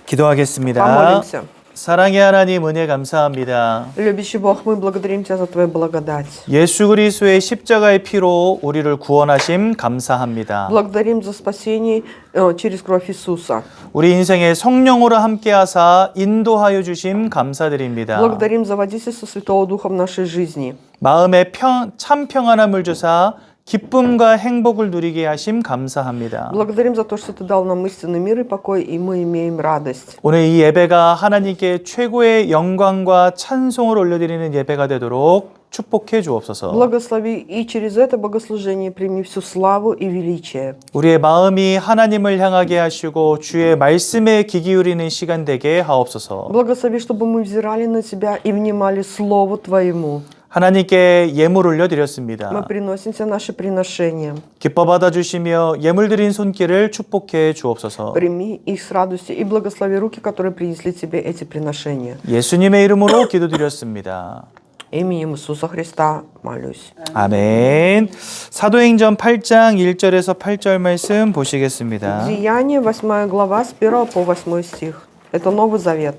기도하겠습니다. Помолимся. 사랑의 하나님 은혜 감사합니다. Любящий Бог, мы благодарим Тебя за Твою благодать. 예수 그리스도의 십자가의 피로 우리를 구원하심 감사합니다. Благодарим за спасение через кровь Иисуса. 우리 인생의 성령으로 함께하사 인도하여 주심 감사드립니다. Благодарим за водительство Святого Духа в нашей жизни. 마음에 참 평안함을 주사 기쁨과 행복을 누리게 하심 감사합니다. Благодарим за то, что Ты дал нам истинный мир и покой, и мы имеем радость. 오늘 이 예배가 하나님께 최고의 영광과 찬송을 올려드리는 예배가 되도록 축복해 주옵소서. Благослови и через это богослужение прими всю славу и величие. 우리의 마음이 하나님을 향하게 하시고 주의 말씀에 귀 기울이는 시간 되게 하옵소서. Благослови, чтобы мы взирали на Тебя и внимали Слову Твоему. 하나님께 예물 올려드렸습니다. Мы приносим Тебе наши приношения. 기뻐 받아주시며 예물 드린 손길을 축복해 주옵소서. Прими их с радостью и благослови руки, которые принесли Тебе эти приношения. 예수님의 이름으로 기도드렸습니다. Именем Иисуса Христа молюсь. 아멘. 사도행전 8장 1절에서 8절 말씀 보시겠습니다. Деяние, 8 глава, с 1 по 8 стих. Это Новый Завет.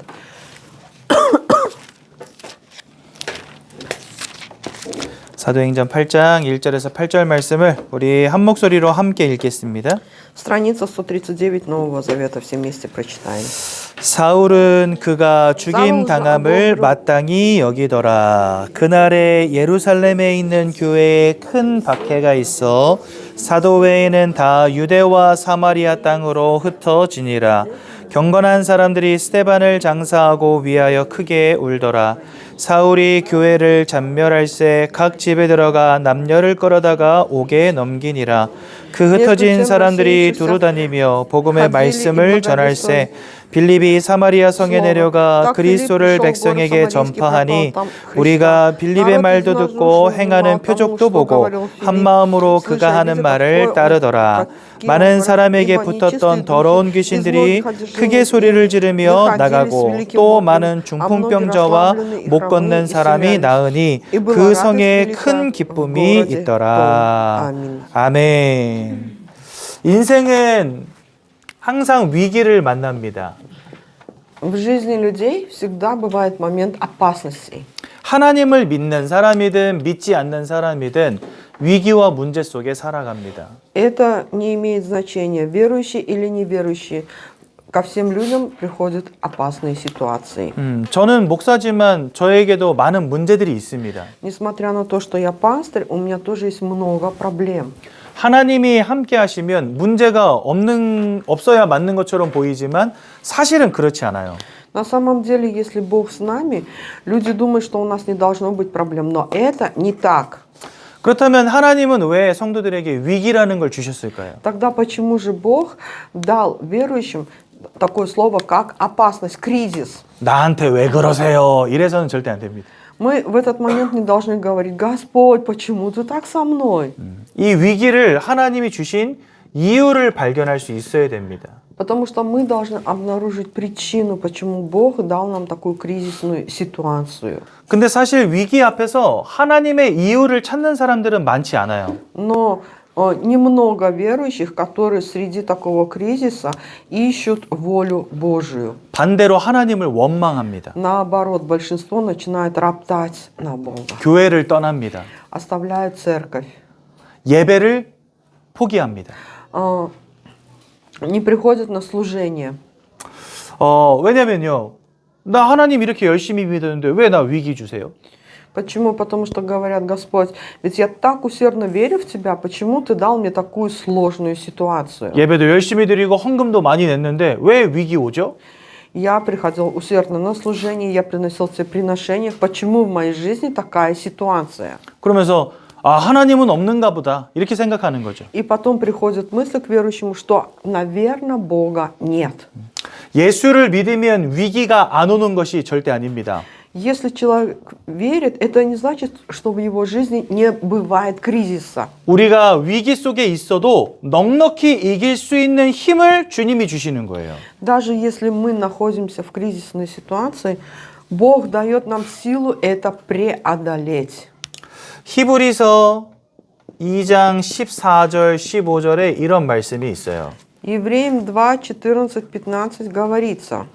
사도행전 8장 1절에서 8절 말씀을 우리 한 목소리로 함께 읽겠습니다. Страница 139 Нового Завета. Все вместе прочитаем. 사울은 그가 죽임 당함을 마땅히 여기더라. 그날에 예루살렘에 있는 교회에 큰 박해가 있어 사도 외에는 다 유대와 사마리아 땅으로 흩어지니라. 경건한 사람들이 스데반을 장사하고 위하여 크게 울더라. 사울이 교회를 잔멸할새 각 집에 들어가 남녀를 끌어다가 옥에 넘기니라. 그 흩어진 사람들이 두루 다니며 복음의 말씀을 전할새 빌립이 사마리아 성에 내려가 그리스도를 백성에게 전파하니 우리가 빌립의 말도 듣고 행하는 표적도 보고 한 마음으로 그가 하는 말을 따르더라. 많은 사람에게 붙었던 더러운 귀신들이 크게 소리를 지르며 나가고 또 많은 중풍병자와 못 걷는 사람이 나으니 그 성에 큰 기쁨이 있더라. 아멘. 인생은 항상 위기를 만납니다. В жизни людей всегда бывает момент опасностей. 하나님을 믿는 사람이든 믿지 않는 사람이든 위기와 문제 속에 살아갑니다. Это не имеет значения, верующий или неверующий. Ко всем людям приходят опасные ситуации. 저는 목사지만 저에게도 많은 문제들이 있습니다. Несмотря на то, что я пастырь, у меня тоже есть много проблем. 하나님이 함께 하시면 문제가 없어야 맞는 것처럼 보이지만 사실은 그렇지 않아요. На самом деле, если Бог с нами, люди думают, что у нас не должно быть проблем, но это не так. 그렇다면 하나님은 왜 성도들에게 위기라는 걸 주셨을까요? Тогда почему же Бог дал верующим такое слово, как опасность, кризис? 나한테 왜 그러세요? 이래서는 절대 안 됩니다. Мы в этот момент не должны говорить: Господь, почему ты так со мной? 이 위기를 하나님이 주신 이유를 발견할 수 있어야 됩니다. Потому что мы должны обнаружить причину, почему Бог дал нам такую кризисную ситуацию. 근데 사실 위기 앞에서 하나님의 이유를 찾는 사람들은 많지 않아요. Но немного верующих, которые среди такого кризиса ищут волю Божию. 반대로 하나님을 원망합니다. Наоборот, большинство начинает роптать на Бога. 교회를 떠납니다. Оставляют церковь. 예배를 포기합니다. Не приходят на служение. 왜냐면요. 나 하나님 이렇게 열심히 믿었는데 왜 나 위기 주세요? Почему? Потому что говорят: Господь, ведь я так усердно верю в Тебя, почему Ты дал мне такую сложную ситуацию? 예배도 열심히 드리고 헌금도 많이 냈는데 왜 위기 오죠? Я приходил усердно на служение, я приносил Тебе приношения. Почему в моей жизни такая ситуация? 그러면서 하나님은 없는가 보다 이렇게 생각하는 거죠. И потом приходит мысль к верующему, что, наверное, Бога нет. 예수를 믿으면 위기가 안 오는 것이 절대 아닙니다. Если человек верит, это не значит, что в его жизни не бывает кризиса. 우리가 위기 속에 있어도 넉넉히 이길 수 있는 힘을 주님이 주시는 거예요. Даже если мы находимся в кризисной ситуации, Бог дает нам силу это преодолеть. 히브리서 2장 14절 15절에 이런 말씀이 있어요. Евреям 2, 14, 15 говорится.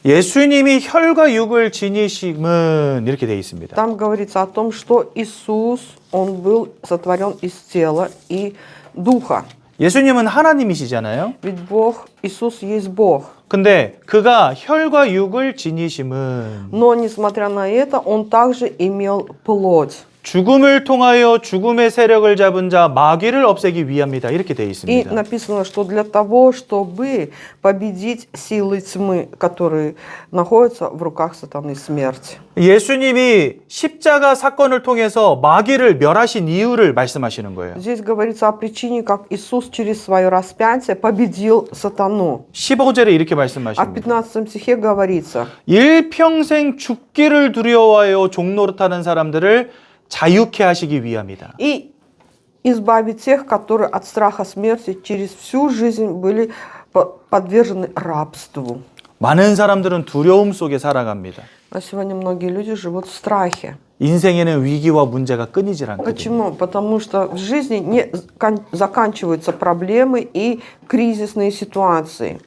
예수님이 혈과 육을 지니심은 이렇게 되어 있습니다. Там говорится о том, что Иисус, Он был сотворен из тела и духа. 예수님은 하나님이시잖아요. Ведь Бог, Иисус есть Бог. 근데 그가 혈과 육을 지니심은 Но, несмотря на это, Он также имел плоть. 죽음을 통하여 죽음의 세력을 잡은 자 마귀를 없애기 위함이다. 이렇게 되어 И 있습니다. написано, что для того, чтобы победить силы тьмы, которые находятся в руках сатаны смерти. 예수님이 십자가 사건을 통해서 마귀를 멸하신 이유를 말씀하시는 거예요. Здесь говорится о причине, как Иисус через свое распятие победил сатану. 15절에 이렇게 А в 말씀하십니다. 15 стихе говорится: 일평생 죽기를 두려워하여 종노릇하는 사람들을 자유케 하시기 위함이다. и избавить тех, которые от страха смерти через всю жизнь были подвержены рабству. 많은 사람들은 두려움 속에 살아갑니다. А сегодня многие люди живут в страхе. 인생에는 위기와 문제가 끊이질 않거든요. Почему? Потому что в жизни не заканчиваются проблемы и кризисные ситуации.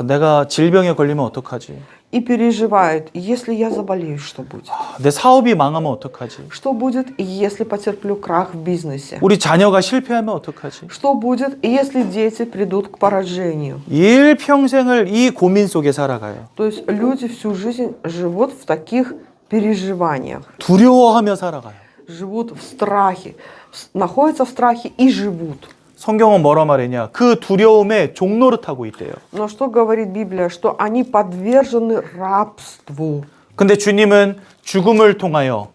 내가 질병에 걸리면 어떡하지? И переживают: если я заболею, что будет? 내 사업이 망하면 어떡하지? Что будет, если потерплю крах в бизнесе? 우리 자녀가 실패하면 어떡하지? Что будет, если дети придут к поражению? 일평생을 이 고민 속에 살아가요. То есть люди всю жизнь живут в таких переживаниях, 두려워하며 살아가요. живут в страхе, находятся в страхе и живут. 성경은 뭐라 말했냐? 그 두려움에 종노릇하고 있대요. Но что говорит Библия? Что они подвержены рабству. 근데 주님은 죽음을 통하여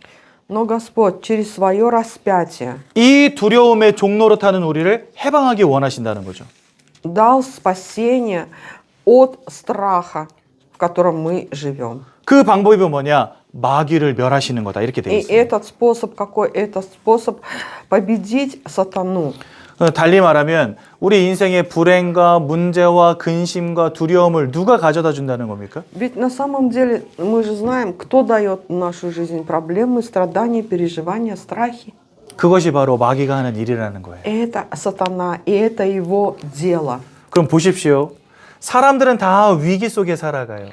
Но Господь через свое распятие 이 두려움에 종노릇하는 우리를 해방하기 원하신다는 거죠. дал спасение от страха, в котором мы живем. 그 방법이 뭐냐? 마귀를 멸하시는 거다. 이렇게 되어 И 있습니다. этот способ какой? Это способ победить сатану. 달리 말하면 우리 인생의 불행과 문제와 근심과 두려움을 누가 가져다 준다는 겁니까? Ведь на самом деле мы же знаем, кто дает в нашу жизнь проблемы, страдания, переживания, страхи. 그것이 바로 마귀가 하는 일이라는 거예요. Это сатана, и это его дело. 그럼 보십시오. 사람들은 다 위기 속에 살아가요.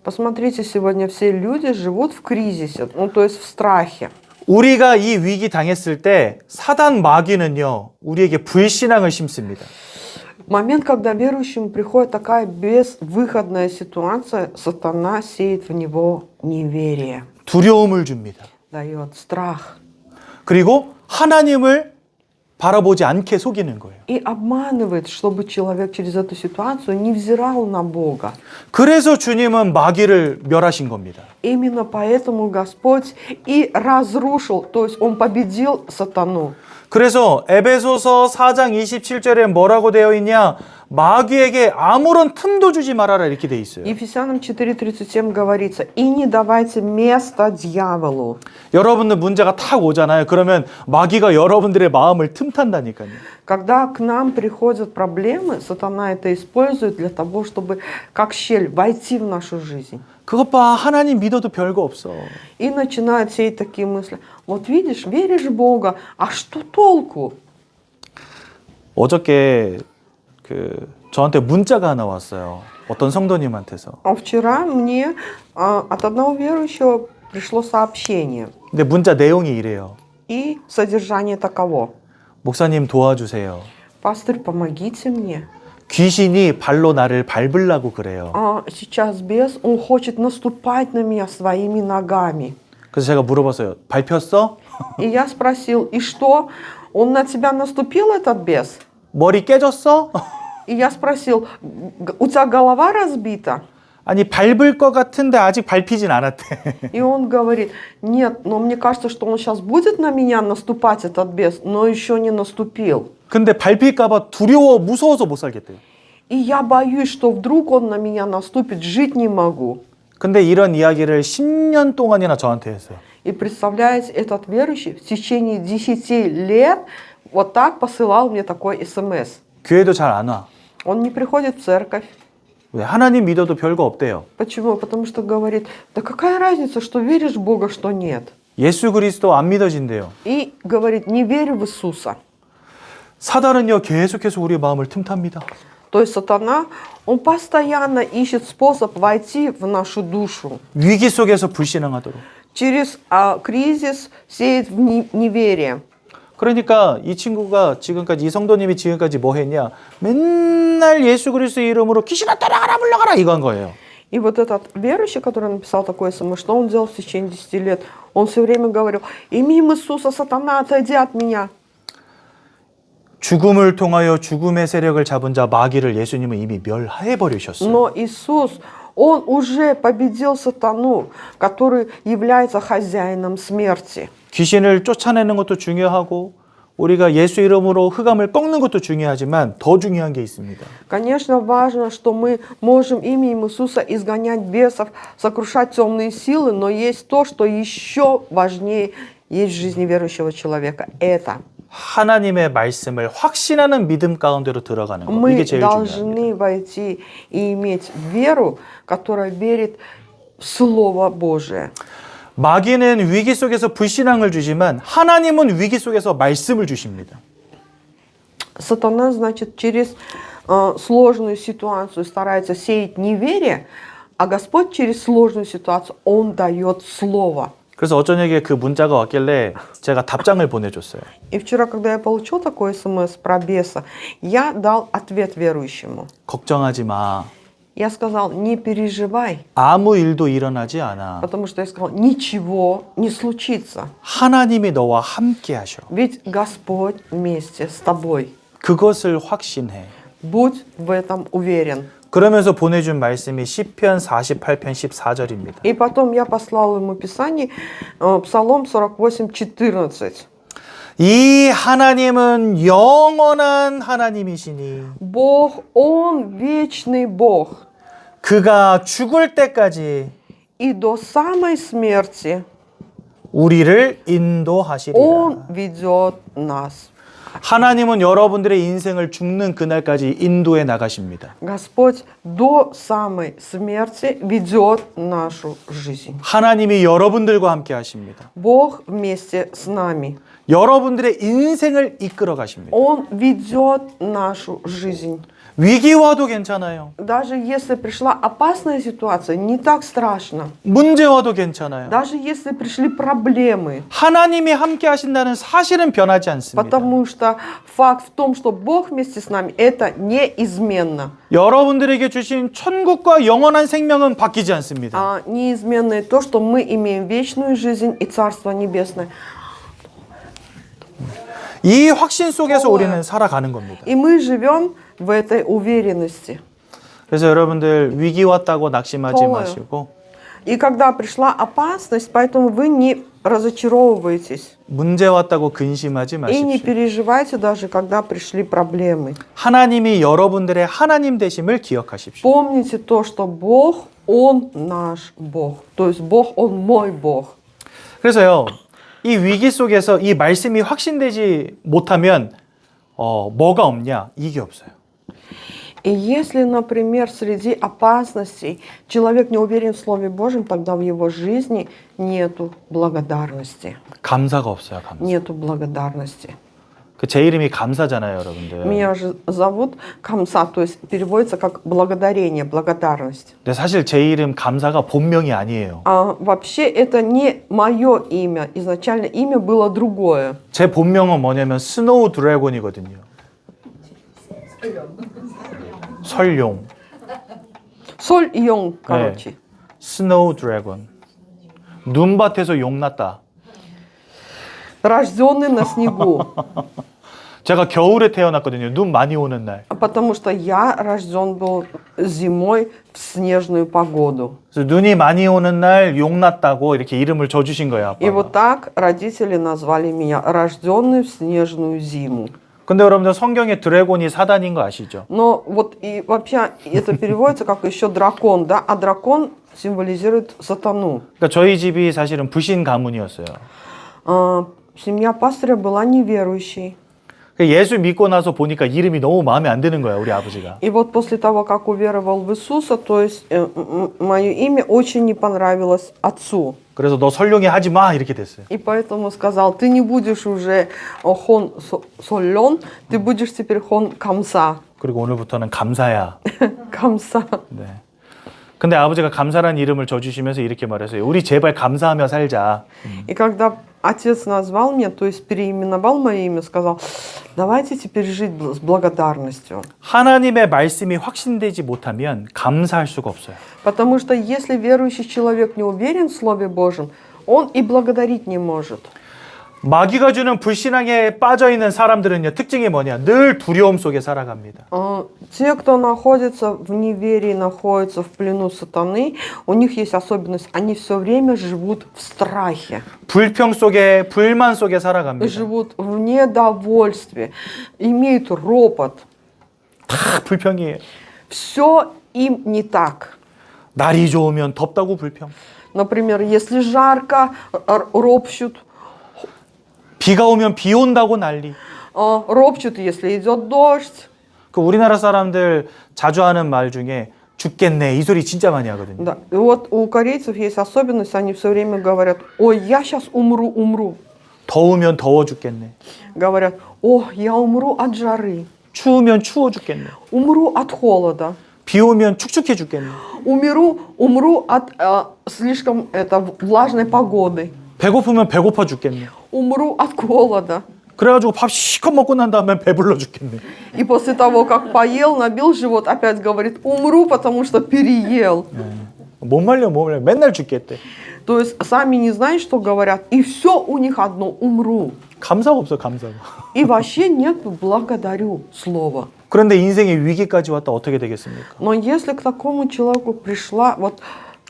Посмотрите, сегодня все люди живут в кризисе, ну то есть в страхе. 우리가 이 위기 당했을 때 사단 마귀는요, 우리에게 불신앙을 심습니다. В момент, когда верующему приходит такая безвыходная ситуация, сатана сеет в него неверие, 두려움을 줍니다. дает страх 그리고 하나님을 바라보지 않게 속이는 거예요. и обманывает, чтобы человек через эту ситуацию не взирал на Бога. 그래서 주님은 마귀를 멸하신 겁니다. Именно поэтому Господь и разрушил, то есть Он победил сатану. 그래서 에베소서 4장 27절에 뭐라고 되어 있냐? 마귀에게 아무런 틈도 주지 말아라 이렇게 돼 있어요. Ефесянам 4:37 говорится: «И не давайте места дьяволу». 여러분들 문제가 탁 오잖아요. 그러면 마귀가 여러분들의 마음을 틈탄다니까요. Когда к нам приходят проблемы, сатана это использует для того, чтобы как щель войти в нашу жизнь. 그것 봐, 하나님 믿어도 별거 없어. И начинает сеять такие мысли. Вот видишь, веришь в Бога, а что толку? 어저께 저한테 문자가 하나 왔어요. 어떤 성도님한테서. А вчера мне от одного верующего пришло сообщение. 근데 문자 내용이 이래요. И содержание таково: 목사님 도와주세요. «Пастырь, помогите мне. 귀신이 발로 나를 밟으려고 그래요. Сейчас бес, он хочет наступать на меня своими ногами». 그래서 제가 물어봤어요. 밟혔어? И я спросил: «И что? Он на тебя наступил, этот бес?» 머리 깨졌어? И я спросил: «У тебя голова разбита?» 아니 밟을 것 같은데 아직 밟히진 않았대. И он говорит: «Нет, но мне кажется, что он сейчас будет на меня наступать, этот бес, но еще не наступил. 근데 밟힐까 봐 두려워 무서워서 못 살겠대요. И я боюсь, что вдруг он на меня наступит, жить не могу». 근데 이런 이야기를 10년 동안이나 저한테 했어요. И представляете, этот верующий в течение 10 лет вот так посылал мне такой СМС. 교회도 잘 안 와. Он не приходит в церковь. 왜? 하나님 믿어도 별거 없대요. Почему? Потому что говорит: «Да какая разница, что веришь в Бога, что нет?» 예수 그리스도 안 믿어진대요. И говорит: «Не верю в Иисуса». 사단은요 계속해서 우리의 마음을 틈탑니다. То есть сатана, он постоянно ищет способ войти в нашу душу. 위기 속에서 불신앙하도록. Через кризис сеет в неверие. 그러니까 이 친구가 지금까지 이 성도님이 지금까지 뭐 했냐? 맨날 예수 그리스도의 이름으로 귀신아 따라가라 물러가라 이거 한 거예요. И вот этот верующий, который написал такое СМС, что он делал в течение 10 лет? Он все время говорил: именем Иисуса, сатана, отойди от меня. 죽음을 통하여 죽음의 세력을 잡은 자 마귀를 예수님은 이미 멸해 버리셨어요. Но Иисус, он уже победил сатану, который является хозяином смерти. 귀신을 쫓아내는 것도 중요하고 우리가 예수 이름으로 흑암을 꺾는 것도 중요하지만 더 중요한 게 있습니다. Конечно, важно, что мы можем именем Иисуса изгонять бесов, сокрушать темные силы, но есть то, что еще важнее есть в жизни верующего человека. Это 하나님의 말씀을 확신하는 믿음 가운데로 들어가는 거. мы 이게 제일 중요합니다. должны войти и иметь веру, которая верит в Слово Божие. 마귀는 위기 속에서 불신앙을 주지만 하나님은 위기 속에서 말씀을 주십니다. Сатана, значит, через сложную ситуацию старается сеять неверие, а Господь через сложную ситуацию, Он дает Слово. 그래서 어쩌냐게 그 문자가 왔길래 제가 답장을 보내줬어요. И вчера, когда я получил такой СМС про беса, я дал ответ верующему. 걱정하지 마. Я сказал: не переживай, 아무 일도 일어나지 않아. потому что я сказал: ничего не случится, 하나님이 너와 함께 하셔. ведь Господь вместе с тобой. 그것을 확신해. Будь в этом уверен. 그러면서 보내준 말씀이 시편 48편 14절입니다. И потом я послал ему Писание, Псалом 48:14. 이 하나님은 영원한 하나님이시니 Бог, Он вечный Бог, 그가 죽을 때까지 и до самой смерти 우리를 인도하시리라. Он ведет нас. 하나님은 여러분들의 인생을 죽는 그날까지 인도해 나가십니다. Господь до самой смерти ведет нашу жизнь. 하나님이 여러분들과 함께 하십니다. Бог вместе с нами. 여러분들의 인생을 이끌어 가십니다. Он ведет нашу жизнь. 위기와도 괜찮아요. Даже если пришла опасная ситуация, не так страшно. 문제와도 괜찮아요. Даже если пришли проблемы. 하나님이 함께 하신다는 사실은 변하지 않습니다. Потому что факт в том, что Бог вместе с нами, это неизменно. 여러분들에게 주신 천국과 영원한 생명은 바뀌지 않습니다. А неизменное то, что мы имеем вечную жизнь и Царство Небесное. 이 확신 속에서 우리는 살아가는 겁니다. И мы живем в этой уверенности. 그래서 여러분들 위기 왔다고 낙심하지 더워요. 마시고 И когда пришла опасность, поэтому вы не разочаровываетесь. 문제 왔다고 근심하지 И не 마십시오. переживайте даже, когда пришли проблемы. 하나님이 여러분들의 하나님 되심을 기억하십시오. Помните то, что Бог, Он наш Бог. То есть Бог, Он мой Бог. 그래서요. 이 위기 속에서 이 말씀이 확신되지 못하면 뭐가 없냐? 이게 없어요. И если, например, среди опасностей человек не уверен в Слове Божьем, тогда в его жизни нету благодарности. 감사가 없어요. 감사. Нету благодарности. 그 제 이름이 감사잖아요, 여러분들. Меня же зовут Камса, то есть переводится как благодарение, благодарность. 근데 사실 제 이름 감사가 본명이 아니에요. А вообще это не мое имя. Изначально имя было другое. 제 본명은 뭐냐면 스노우 드래곤이거든요. 설용. Соль Йон, короче. 스노우 드래곤. 눈밭에서 용 났다. Рожденный на снегу. 제가 겨울에 태어났거든요. 눈 많이 오는 날. Потому что я рожден был зимой в снежную погоду. 그래서 눈이 많이 오는 날 용 났다고 이렇게 이름을 줘주신 거예요. И 아빠가. вот так родители назвали меня, рожденный в снежную зиму. 근데 여러분들 성경에 드래곤이 사단인 거 아시죠? Но вот и вообще это переводится как еще дракон, да? А дракон символизирует сатану. 그러니까 저희 집이 사실은 불신 가문이었어요. Семья пастыря была неверующей. 예수 믿고 나서 보니까 이름이 너무 마음에 안 드는 거야, 우리 아버지가. И вот после того, как уверовал в Иисуса, то есть мое имя очень не понравилось отцу. 그래서 너 설룡이 하지 마 이렇게 됐어요. И поэтому сказал: ты не будешь уже хон солен, ты будешь теперь хон камса. 그리고 오늘부터는 감사야. Камса. 네. 근데 아버지가 감사라는 이름을 줘주시면서 이렇게 말했어요. 우리 제발 감사하며 살자. И когда отец назвал меня, то есть переименовал мое имя, сказал, давайте теперь жить с благодарностью. 하나님의 말씀이 확신되지 못하면 감사할 수가 없어요. Потому что если верующий человек не уверен в Слове Божьем, он и благодарить не может. 마귀가 주는 불신앙에 빠져 있는 사람들은요, 특징이 뭐냐? 늘 두려움 속에 살아갑니다. Те, кто находится в неверии, находятся в плену сатаны, у них есть особенность, они все время живут в страхе, 불평 속에, 불만 속에 살아갑니다. живут в недовольстве, имеют ропот. 다 불평이에요. Все им не так. 날이 좋으면 덥다고 불평. Например, если жарко, ропщут. 비가 오면 비 온다고 난리. Ропщут, если идет дождь. 그 우리나라 사람들 자주 하는 말 중에 죽겠네 이 소리 진짜 많이 하거든요. Да. И вот у корейцев есть особенность, они все время говорят, ой, я сейчас умру. 더우면 더워 죽겠네. Говорят, о, я умру от жары, 추우면 추워 죽겠네. умру от холода, 비 오면 축축해 죽겠네. умру от слишком влажной погоды, 배고프면 배고파 죽겠네. умру от голода. 그래가지고 밥 실컷 먹고 난 다음에 배불러 죽겠네. И после того, как поел, набил живот, опять говорит, умру, потому что переел. 못 말려 맨날 죽겠대. То есть сами не знают, что говорят, и все у них одно, умру. 감사가 없어 감사가. И вообще нет благодарю слова. 그런데 인생의 위기까지 왔다 어떻게 되겠습니까? Но если к такому человеку пришла вот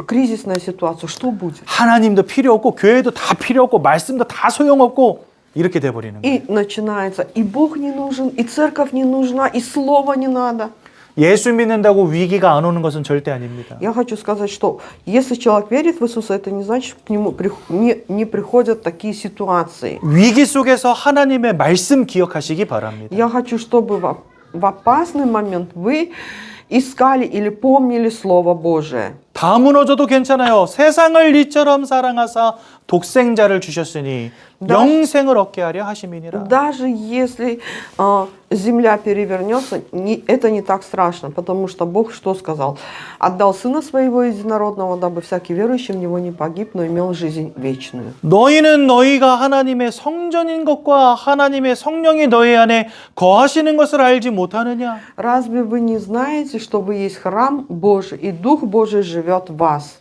кризисная ситуация, что будет? 하나님도 필요 없고 교회도 다 필요 없고 말씀도 다 소용없고 이렇게 돼버리는 거예요. И начинается, и Бог не нужен, и церковь не нужна, и слово не надо. 예수 믿는다고 위기가 안 오는 것은 절대 아닙니다. Я хочу сказать, что если человек верит в Иисуса, это не значит, что к нему не приходят такие ситуации. 위기 속에서 하나님의 말씀 기억하시기 바랍니다. Я хочу, чтобы в опасный момент вы искали или помнили Слово Божие. 다 무너져도 괜찮아요. 세상을 이처럼 사랑하사 독생자를 주셨으니 영생을 얻게 하려 하심이니라. Даже если земля перевернется, это не так страшно, потому что Бог что сказал? Отдал Сына Своего Единородного, дабы всякий верующий в Него не погиб, но имел жизнь вечную. 너희는 너희가 하나님의 성전인 것과 하나님의 성령이 너희 안에 거하시는 것을 알지 못하느냐? Разве вы не знаете, что вы есть храм Божий, и Дух Божий живет в вас?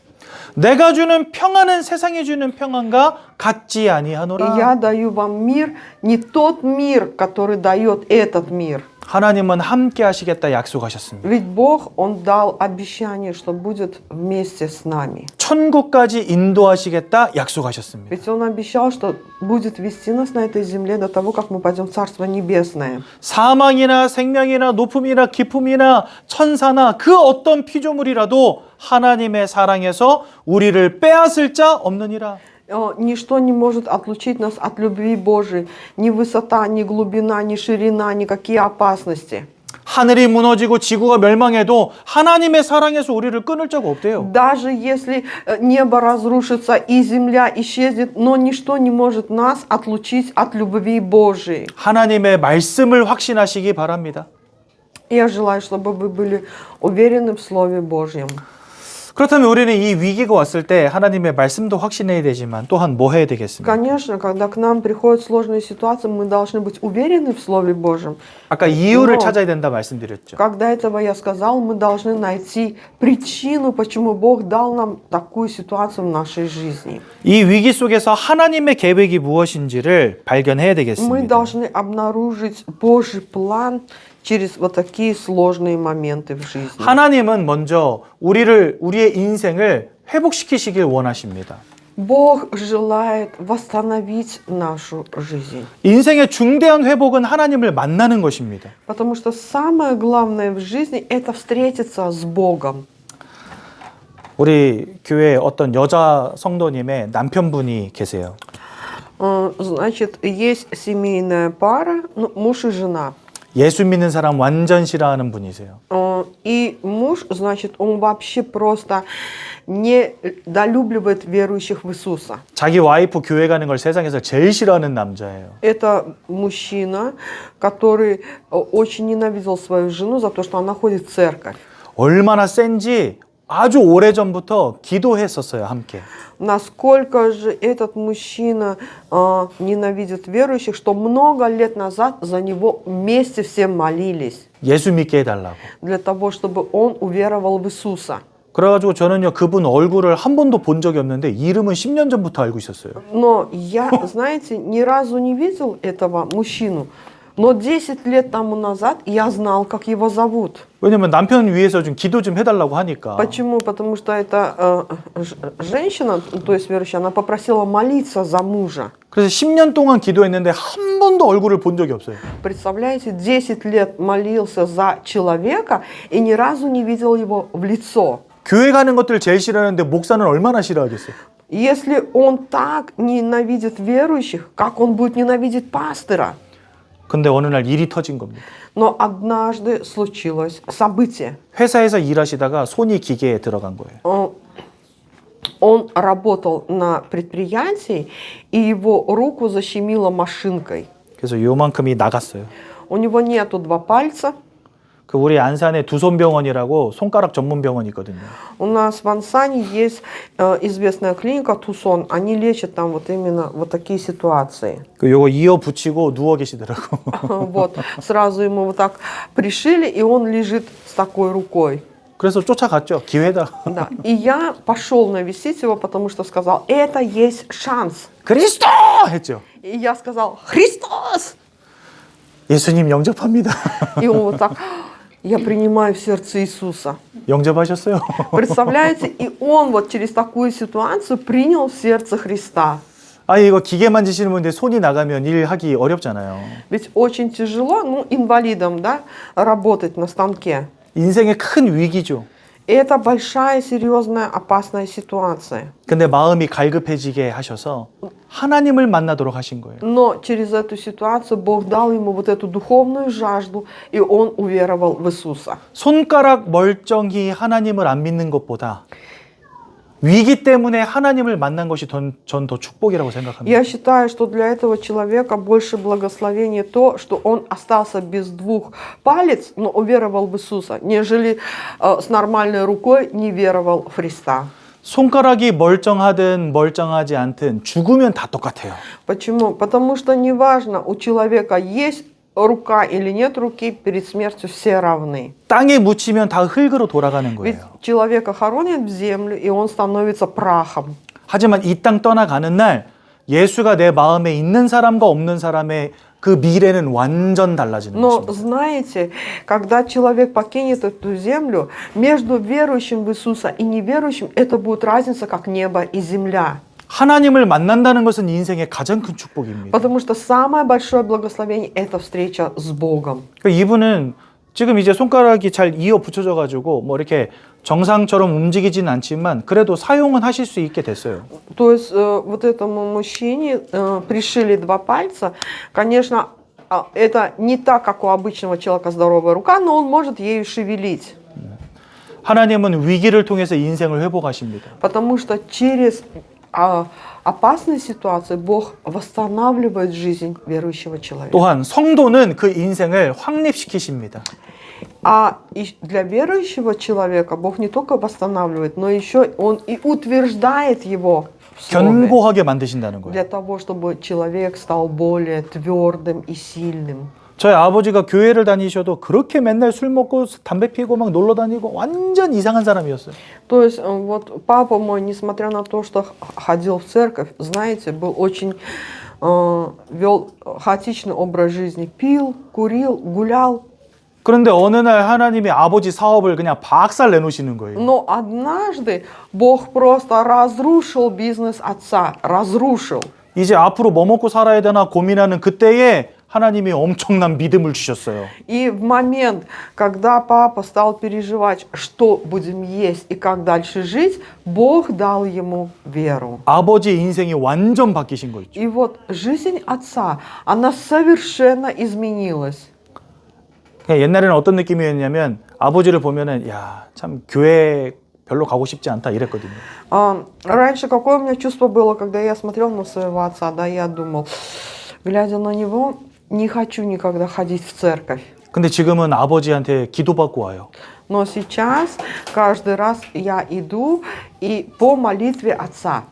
내가 주는 평안은 세상이 주는 평안과 같지 И 아니하노라. я даю вам мир, не тот мир, который дает этот мир. 하나님은 함께 하시겠다 약속하셨습니다. Ведь Бог, Он дал обещание, что будет вместе с нами. 천국까지 인도하시겠다 약속하셨습니다. Ведь Он обещал, что будет вести нас на этой земле до того, как мы пойдем в Царство Небесное. 사망이나 생명이나 높음이나 깊음이나 천사나 그 어떤 피조물이라도 하나님의 사랑에서 우리를 빼앗을 자 없느니라. Ничто не может отлучить нас от любви Божией. Ни высота, ни глубина, ни ширина, никакие опасности. 하늘이 무너지고 지구가 멸망해도 하나님의 사랑에서 우리를 끊을 자가 없대요. Даже если небо разрушится и земля исчезнет, но ничто не может нас отлучить от любви Божией. 하나님의 말씀을 확신하시기 바랍니다. Я желаю, чтобы вы были уверены в Слове Божьем. 그렇다면 우리는 이 위기가 왔을 때 하나님의 말씀도 확신해야 되지만 또한 뭐 해야 되겠습니까? Конечно, когда к нам приходят сложные ситуации, мы должны быть уверены в Слове Божьем. 아까 이유를 Но 찾아야 된다 말씀드렸죠. когда этого я сказал, мы должны найти причину, почему Бог дал нам такую ситуацию в нашей жизни. 이 위기 속에서 하나님의 계획이 무엇인지를 발견해야 Мы 되겠습니다. должны обнаружить Божий план через вот такие сложные моменты в жизни. 하나님은 먼저 우리의 인생을 회복시키시길 원하십니다. Бог желает восстановить нашу жизнь. 인생의 중대한 회복은 하나님을 만나는 것입니다. Потому что самое главное в жизни – это встретиться с Богом. 우리 교회에 어떤 여자 성도님의 남편분이 계세요. Значит, есть семейная пара, муж и жена. 예수 믿는 사람 완전 싫어하는 분이세요. И муж, значит, он вообще просто не долюбливает верующих в Иисуса. 자기 와이프 교회 가는 걸 세상에서 제일 싫어하는 남자예요. Это мужчина, который очень ненавидел свою жену за то, что она ходит в церковь. 얼마나 센지 아주 오래전부터 기도했었어요, 함께. Насколько же этот мужчина ненавидит верующих, что много лет назад за него вместе все молились 예수 믿게 해달라고. для того, чтобы он уверовал в Иисуса. 그래가지고 저는요, 그분 얼굴을 한 번도 본 적이 없는데 이름은 10년 전부터 알고 있었어요. Но я, знаете, ни разу не видел этого мужчину, но 10 лет тому назад я знал, как его зовут. 왜냐면 남편 위해서 좀 기도 좀 해달라고 하니까. Почему? Потому что эта женщина, то есть верующая, она попросила молиться за мужа. 그래서 10년 동안 기도했는데 한 번도 얼굴을 본 적이 없어요. Представляете, 10 лет молился за человека и ни разу не видел его в лицо. 교회 가는 것들 제일 싫어하는데 목사는 얼마나 싫어하겠어요? Если он так ненавидит верующих, как он будет ненавидеть пастора? 근데 어느 날 일이 터진 겁니다. Но однажды случилось событие. 회사에서 일하시다가 손이 기계에 들어간 거예요. Он работал на предприятии, и его руку защемило машинкой. 그래서 요만큼이 나갔어요. У него нету 2 пальца. 그 우리 안산에 두손병원이라고 손가락 전문 병원이 있거든요. У нас в Ансане есть известная клиника Тусон. Они лечат там вот именно вот такие ситуации. 그 요거 이어 붙이고 누워 계시더라고. Вот, сразу ему вот так пришили, и он лежит с такой рукой. 그래서 쫓아갔죠. 기회다. Да. И я пошел навестить его, потому что сказал, это есть шанс. 그리스도 했죠. И я сказал, Христос! 예수님 영접합니다. И он вот так, я принимаю в сердце Иисуса. 영접하셨어요? Представляете? И он вот через такую ситуацию принял в сердце Христа. 아니 이거 기계 만지시는 분인데 손이 나가면 일하기 어렵잖아요. Ведь очень тяжело, ну, инвалидам, да, работать на станке. 인생의 큰 위기죠. И это большая, серьезная, опасная ситуация. 근데 마음이 갈급해지게 하셔서 하나님을 만나도록 하신 거예요. Но через эту ситуацию Бог дал ему вот эту духовную жажду, и он уверовал в Иисуса. 손가락 멀쩡히 하나님을 안 믿는 것보다 위기 때문에 하나님을 만난 것이 전 더 축복이라고 생각합니다. Я считаю, что для этого человека больше благословение то, что он остался без 2 палец, но уверовал в Иисуса, нежели с нормальной рукой не веровал в Христа. 손가락이 멀쩡하든 멀쩡하지 않든 죽으면 다 똑같아요. Почему? Потому что неважно, у человека есть рука или нет руки, перед смертью все равны. 땅에 묻히면 다 흙으로 돌아가는 Ведь 거예요. человека хоронят в землю, и он становится прахом. 하지만 이 땅 떠나가는 날 예수가 내 마음에 있는 사람과 없는 사람의 그 미래는 완전 달라지는 Но 것입니다. знаете, когда человек покинет эту землю, между верующим в Иисуса и неверующим, это будет разница, как небо и земля. 하나님을 만난다는 것은 인생의 가장 큰 축복입니다. Потому что самое большое благословение – это встреча с Богом. 그러니까 이분은 지금 이제 손가락이 잘 이어 붙여져 가지고 뭐 이렇게 정상처럼 움직이지는 않지만 그래도 사용은 하실 수 있게 됐어요. То есть вот этому мужчине пришили 2 пальца. Конечно, это не так, как у обычного человека здоровая рука, но он может ею шевелить. 하나님은 위기를 통해서 인생을 회복하십니다. Потому что через опасные ситуации Бог восстанавливает жизнь верующего человека. 또한 성도는 그 인생을 확립시키십니다. А для верующего человека Бог не только восстанавливает, но еще Он и утверждает его в слове, 견고하게 만드신다는 거예요. для того, чтобы человек стал более твердым и сильным. 저희 아버지가 교회를 다니셔도 그렇게 맨날 술 먹고 담배 피고 막 놀러 다니고 완전 이상한 사람이었어요. То есть вот папа мой, несмотря на то, что ходил в церковь, знаете, был очень вел хаотичный образ жизни, пил, курил, гулял. 그런데 어느 날 하나님이 아버지 사업을 그냥 박살 내놓으시는 거예요. Но однажды Бог просто разрушил бизнес отца, разрушил. 이제 앞으로 뭐 먹고 살아야 되나 고민하는 그때에 하나님이 엄청난 믿음을 주셨어요. И в момент, когда папа стал переживать, что будем есть и как дальше жить, Бог дал ему веру. 아버지의 인생이 완전 바뀌신 거 있죠. И вот жизнь отца, она совершенно изменилась. 그냥 옛날에는 어떤 느낌이었냐면 아버지를 보면은 야, 참 교회 별로 가고 싶지 않다 이랬거든요. Раньше какое у меня чувство было, когда я смотрел на своего отца, да, я думал, глядя на него, не хочу никогда ходить в церковь. 근데 지금은 아버지한테 기도받고 와요. Но сейчас каждый раз я иду и по молитве отца.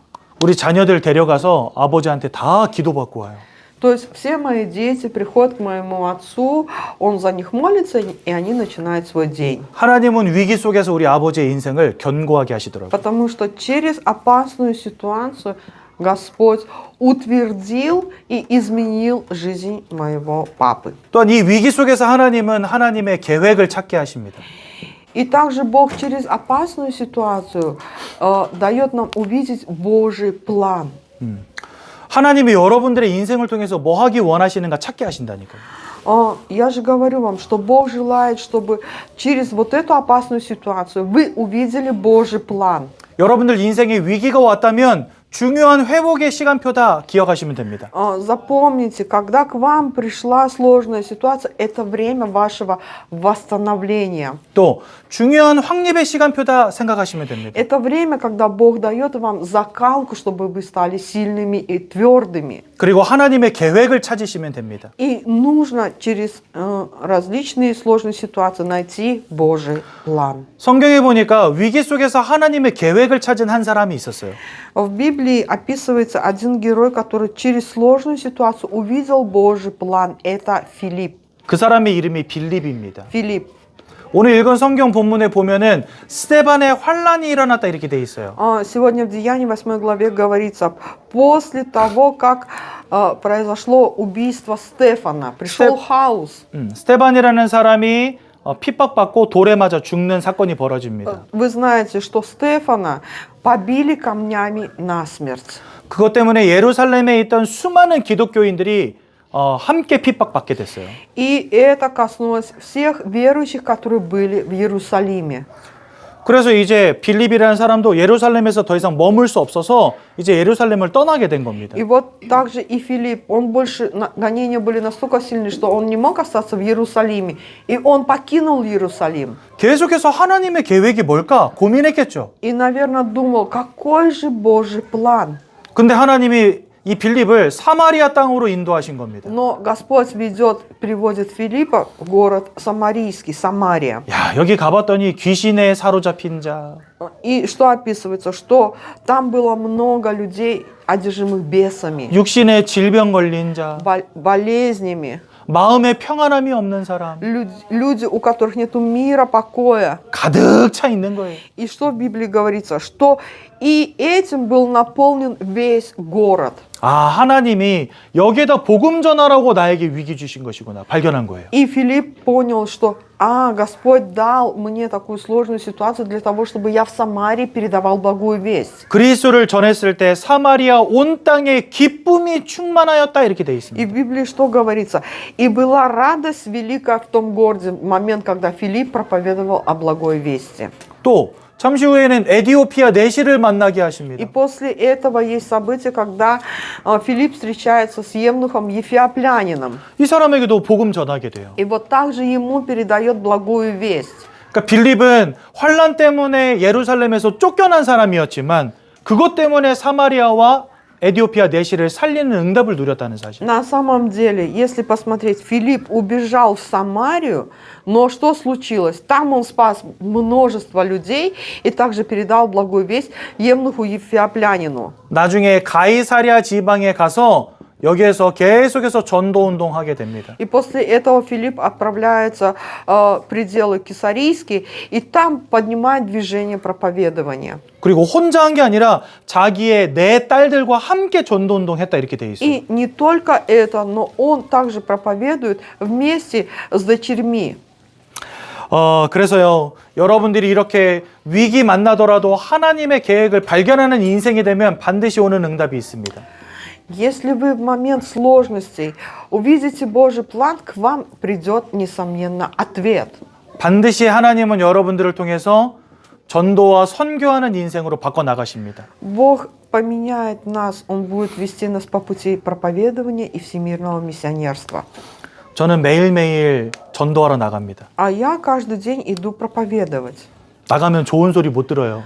우리 자녀들 데려가서 아버지한테 다 기도받고 와요. То есть все мои дети приходят к моему отцу, он за них молится, и они начинают свой день. 하나님은 위기 속에서 우리 아버지의 인생을 견고하게 하시더라고요. Потому что через опасную ситуацию Господь утвердил и изменил жизнь моего папы. 또한 이 위기 속에서 하나님은 하나님의 계획을 찾게 하십니다. И также Бог через опасную ситуацию дает нам увидеть Божий план. 하나님이 여러분들의 인생을 통해서 뭐 하기 원하시는가 찾게 하신다니까요. Я же говорю вам, что Бог желает, чтобы через вот эту опасную ситуацию вы увидели Божий план. 여러분들 인생에 위기가 왔다면 중요한 회복의 시간표다 기억하시면 됩니다. Запомните, когда к вам пришла сложная ситуация, это время вашего восстановления. 또 중요한 확립의 시간표다 생각하시면 됩니다. Это время, когда Бог дает вам закалку, чтобы вы стали сильными и твердыми. 그리고 하나님의 계획을 찾으시면 됩니다. И нужно через различные сложные ситуации найти Божий план. 성경에 보니까 위기 속에서 하나님의 계획을 찾은 한 사람이 있었어요. В Библии описывается один герой, который через сложную ситуацию увидел Божий план. Это Филипп. 그 사람의 이름이 빌립입니다. Филипп. 오늘 읽은 성경 본문에 보면은 스데반의 환란이 일어났다 이렇게 돼 있어요. Сегодня в Деянии 8 главе говорится, после того, как произошло убийство Стефана, пришел хаос. 스데반이라는 사람이 핍박받고 돌에 맞아 죽는 사건이 벌어집니다. Вы знаете, что Стефана побили камнями насмерть. 그것 때문에 예루살렘에 있던 수많은 기독교인들이 함께 핍박받게 됐어요. И это коснулось всех верующих, которые были в Иерусалиме. 그래서 이제 빌립이라는 사람도 예루살렘에서 더 이상 머물 수 없어서 이제 예루살렘을 떠나게 된 겁니다. И вот также и Филипп, он больше, гонения были настолько сильны, что он не мог остаться в Иерусалиме, и он покинул Иерусалим. 계속해서 하나님의 계획이 뭘까 고민했겠죠. И, наверное, думал, какой же Божий план. 근데 하나님이 이 빌립을 사마리아 땅으로 인도하신 겁니다. Но Господь приводит Филиппа в город Самарийский, Самария. 야, 여기 가봤더니 귀신에 사로잡힌 자, И что описывается? Что там было много людей, одержимых бесами, 육신의 질병 걸린 자, болезнями, 마음에 평안함이 없는 사람 люди, у которых нет мира, покоя. 가득 차 있는 거예요. И что в Библии говорится? Что и этим был наполнен весь город. 아, 하나님이 여기에다 복음 전하라고 나에게 위기 주신 것이구나 발견한 거예요. И Филипп понял, что Господь дал мне такую сложную ситуацию для того, чтобы я в Самарии передавал благую весть. 그리스도를 전했을 때 사마리아 온 땅에 기쁨이 충만하였다 이렇게 돼 И 있습니다. в Библии что говорится? И была радость великая в том городе, в момент, когда Филипп проповедовал о благой вести. 또 잠시 후에는 에디오피아 내시를 만나게 И 하십니다. после этого есть событие, когда Филипп встречается с евнухом Ефиоплянином. 이 사람에게도 복음 전하게 돼요. И вот также ему передает благую весть. 그러니까 빌립은 환란 때문에 예루살렘에서 쫓겨난 사람이었지만 그것 때문에 사마리아와 에디오피아 내시를 살리는 응답을 누렸다는 사실. На самом деле, если посмотреть, Филипп убежал в Самарию, но что случилось? Там он спас множество людей и также передал благую весть евнуху Ефиоплянину. 나중에 가이사랴 지방에 가서 여기에서 계속해서 전도 운동하게 됩니다. И после этого Филипп отправляется в пределы Кесарийские, и там поднимает движение проповедования. 그리고 혼자 한 게 아니라 자기의 네 딸들과 함께 전도 운동했다 이렇게 돼 있어요. И не только это, но он также проповедует вместе с дочерьми. 그래서요, 여러분들이 이렇게 위기 만나더라도 하나님의 계획을 발견하는 인생이 되면 반드시 오는 응답이 있습니다. Если вы в момент сложностей увидите Божий план, к вам придет, несомненно, ответ. 반드시 하나님은 여러분들을 통해서 전도와 선교하는 인생으로 바꿔 나가십니다. Бог поменяет нас, Он будет вести нас по пути проповедования и всемирного миссионерства. 저는 매일매일 전도하러 나갑니다. А я каждый день иду проповедовать. 나가면 좋은 소리 못 들어요.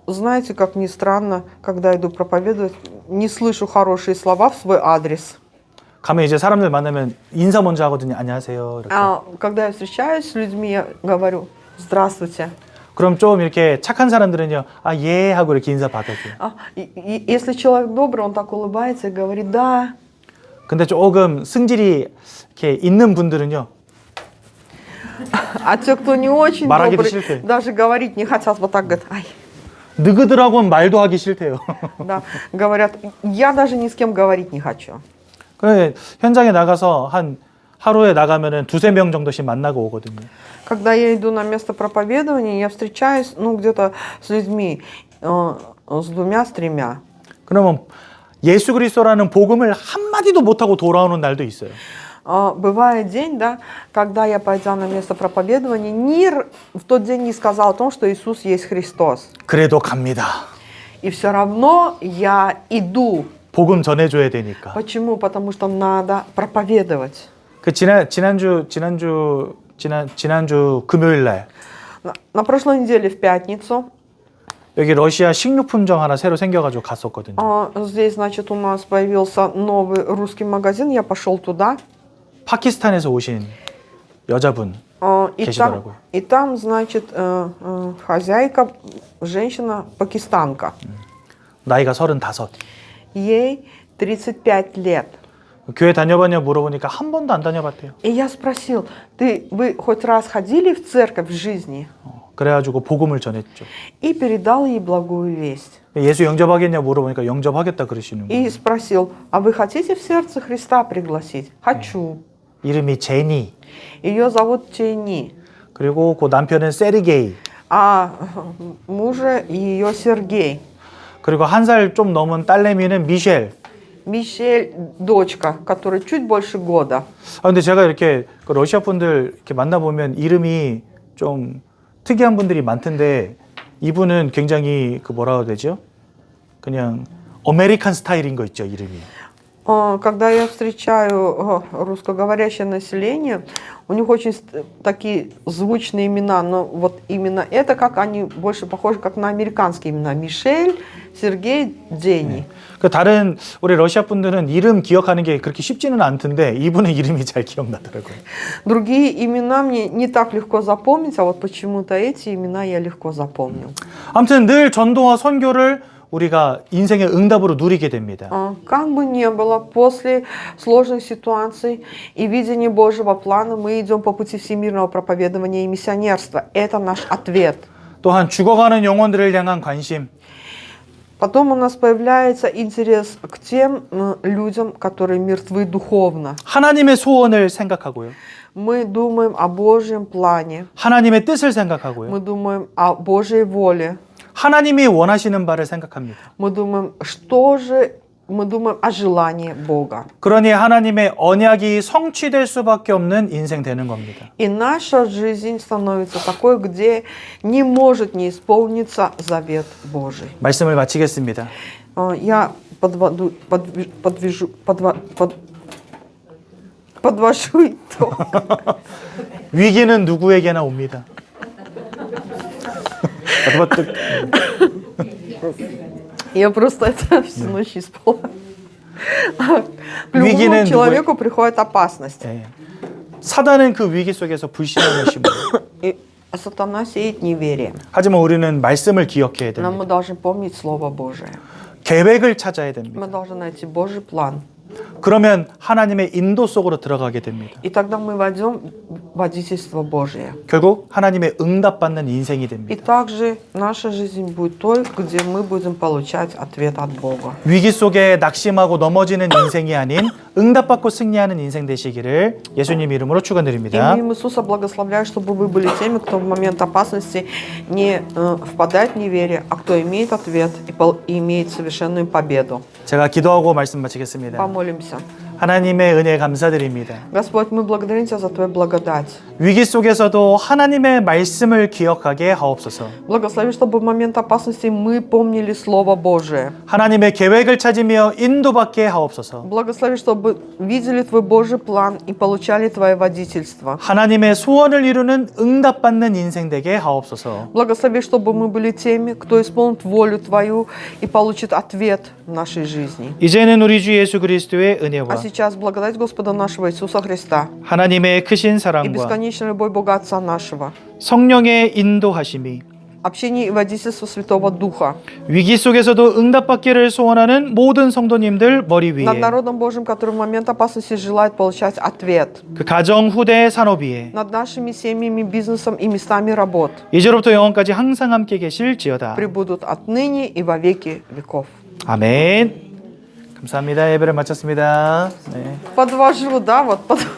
Знаете, как ни странно, когда иду проповедовать, не слышу хорошие слова в свой адрес. 가면 이제 사람들 만나면 인사 먼저 하거든요. 안녕하세요. 이렇게. А когда я встречаюсь с людьми, я говорю «Здравствуйте». 그럼 좀 이렇게 착한 사람들은요. 아, 예 하고 이렇게 인사 받아줘요. Если человек добрый, он так улыбается и говорит «Да». 근데 조금 승질이 이렇게 있는 분들은요. А те, кто не очень 말하기도 добрый, 싫대. даже говорить не хотят, вот так говорят «Ай». 너희들하고는 말도 하기 싫대요. Да, говорят, я даже ни с кем говорить не хочу. 그래 현장에 나가서 한 하루에 나가면은 2-3명 정도씩 만나고 오거든요. Когда я иду на место проповедования, я встречаюсь, где-то с людьми, с 2-3. 그러면 예수 그리스도라는 복음을 한마디도 못하고 돌아오는 날도 있어요. Бывает день, да, когда я, пойдя на место проповедования, в тот день не сказал о том, что Иисус есть Христос. 그래도 갑니다. И все равно я иду. 복음 전해줘야 되니까. Почему? Потому что надо проповедовать. 그 지난주 금요일 날 На прошлой неделе в пятницу 여기 러시아 식료품점 하나 새로 생겨가지고 갔었거든요. здесь, значит, у нас появился новый русский магазин, я пошел туда. 파키스탄에서 오신 여자분 계시더라고요. И там, значит, хозяйка, женщина пакистанка. 나이가 35. Ей 35 лет. 교회 다녀봤냐 물어보니까 한 번도 안 다녀봤대요. И я спросил, вы хоть раз ходили в церковь в жизни? 그래가지고 복음을 전했죠. И передал ей благую весть. 예수 영접하겠냐 물어보니까 영접하겠다 그러시는 거예요. И спросил, а вы хотите в сердце Христа пригласить? Хочу. 이름이 제니. Ее зовут Чейни. 그리고 그 남편은 세르게이. А мужа ее Сергей. 그리고 1살 좀 넘은 딸내미는 미셸. Мишель, дочка, которой чуть больше года. 근데 제가 이렇게 그 러시아 분들 이렇게 만나보면 이름이 좀 특이한 분들이 많던데 이분은 굉장히 그 뭐라고 해야 되죠? 그냥 아메리칸 스타일인 거 있죠, 이름이. Когда я встречаю русскоговорящее население, у них очень такие звучные имена, но вот именно это, как они больше похожи как на американские имена. Мишель, Сергей, Дени. 그 다른 우리 러시아 분들은 이름 기억하는 게 그렇게 쉽지는 않던데 이분의 이름이 잘 기억나더라고요. Другие имена мне не так легко запомнить, а вот почему-то эти имена я легко запомнил. 아무튼 늘 전도와 선교를 우리가 인생의 응답으로 누리게 됩니다. Как бы ни было, после сложных ситуаций и видения Божьего плана мы идем по пути всемирного проповедования и миссионерства. Это наш ответ. 또한 죽어가는 영혼들을 향한 관심. Потом у нас появляется интерес к тем людям, которые мертвы духовно. 하나님의 소원을 생각하고요. Мы думаем о Божьем плане. 하나님의 뜻을 생각하고요. Мы думаем о Божьей воле. 하나님이 원하시는 바를 생각합니다. Мы думаем о желании Бога. 그러니 하나님의 언약이 성취될 수밖에 없는 인생 되는 겁니다. И наша жизнь становится такой, где не может не исполниться завет Божий. 말씀을 마치겠습니다. Я подвожу итог. 위기는 누구에게나 옵니다. Я просто это всю ночь не спала. К 위기는 любому человеку приходит опасность. 네. 사단은 그 위기 속에서 불신앙을 심어요. И сатана сеет неверие. 하지만 우리는 말씀을 기억해야 Но 됩니다. мы должны помнить Слово Божие. 계획을 찾아야 됩니다. Мы должны найти Божий план. 그러면 하나님의 인도 속으로 들어가게 됩니다. И тогда мы войдем в водительство Божие. 결국 하나님의 응답받는 인생이 И 됩니다. также наша жизнь будет той, где мы будем получать ответ от Бога. 위기 속에 낙심하고 넘어지는 인생이 아닌 응답받고 승리하는 인생 되시기를 예수님 이름으로 축원드립니다. Именем Иисуса благословляю, чтобы вы были теми, кто в момент опасности не впадает в неверие, а кто имеет ответ и имеет совершенную победу. 제가 기도하고 말씀 마치겠습니다. Помолимся. 하나님의 은혜 감사드립니다. Господь, мы благодарим Тебя за Твою благодать. 위기 속에서도 하나님의 말씀을 기억하게 하옵소서. Благослови, чтобы в момент опасности мы помнили Слово Божие. 하나님의 계획을 찾으며 인도받게 하옵소서. Благослови, чтобы видели Твой Божий план и получали Твое водительство. 하나님의 소원을 이루는 응답받는 인생 되게 하옵소서. Благослови, чтобы мы были теми, кто исполнит волю Твою и получит ответ в нашей жизни. 이제는 우리 주 예수 그리스도의 А 은혜와 сейчас благодать Господа нашего Иисуса Христа 하나님의 크신 и 사랑과 бесконечная любовь Бога Отца нашего, 성령의 인도하심이 общение и водительство Святого Духа 위기 속에서도 응답받기를 소원하는 모든 성도님들 머리 위에 над народом Божьим, который в момент опасности желает получать ответ, 그 가정 후대 산업 위에 над нашими семьями, бизнесом и местами работ, 이제로부터 영원까지 항상 함께 계실지어다. пребудут отныне и во веки веков. 아멘. 감사합니다. 예배를 마쳤습니다. 네. Подвожу, да, вот